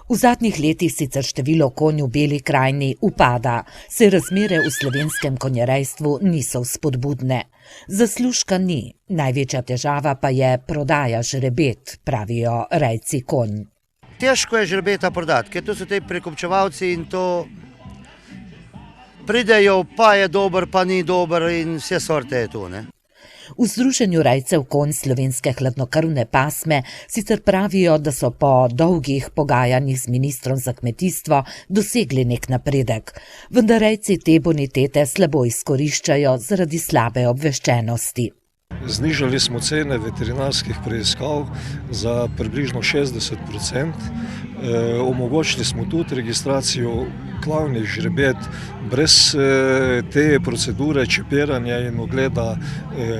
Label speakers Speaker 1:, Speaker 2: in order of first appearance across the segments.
Speaker 1: V zadnjih letih sicer število konj v Beli krajini upada, saj razmere v slovenskem konjerejstvu niso vzpodbudne. Zaslužka ni, največja težava pa je prodaja žrebet, pravijo rejci konj.
Speaker 2: Težko je žrebeta prodati, ker to so te prekupčevalci in to pridejo, pa je dober, pa ni dober in vse sorte je tu, ne.
Speaker 1: V Združenju rejcev konj slovenske hladnokrvne pasme sicer pravijo, da so po dolgih pogajanjih z ministrom za kmetijstvo dosegli nek napredek, vendar rejci te bonitete slabo izkoriščajo zaradi slabe obveščenosti.
Speaker 3: Znižali smo cene veterinarskih preiskav za približno 60%. Omogočili smo tudi registracijo klavnih žrebet brez te procedure čipiranja in ogleda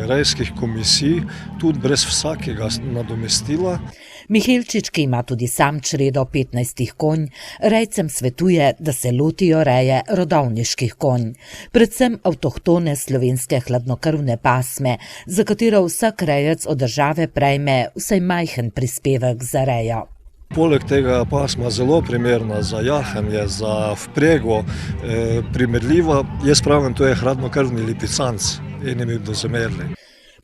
Speaker 3: rejskih komisij, tudi brez vsakega nadomestila.
Speaker 1: Mihelčič, ki ima tudi sam čredo 15 konj, rejcem svetuje, da se lotijo reje rodovniških konj, predvsem avtohtone slovenske hladnokrvne pasme, za katero vsak rejec od države prejme vsaj majhen prispevek za rejo.
Speaker 3: Poleg tega pasma zelo primerna za jahanje, za vprego, primerljiva, jaz pravim, to je hladnokrvni lipicanc, enimi dozemerli.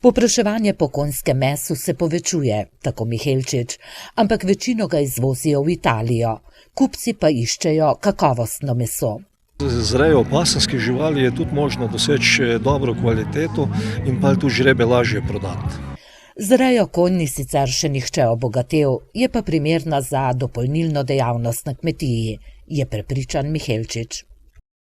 Speaker 1: Povpraševanje po konjskem mesu se povečuje, tako Mihelčič, ampak večino ga izvozijo v Italijo. Kupci pa iščejo kakovostno meso.
Speaker 3: Z rejo pasemskih živali je tudi možno doseči dobro kvaliteto in pa tu žrebe lažje prodati.
Speaker 1: Z rejo konj ni sicer še nihče obogatel, je pa primerna za dopolnilno dejavnost na kmetiji, je prepričan Mihelčič.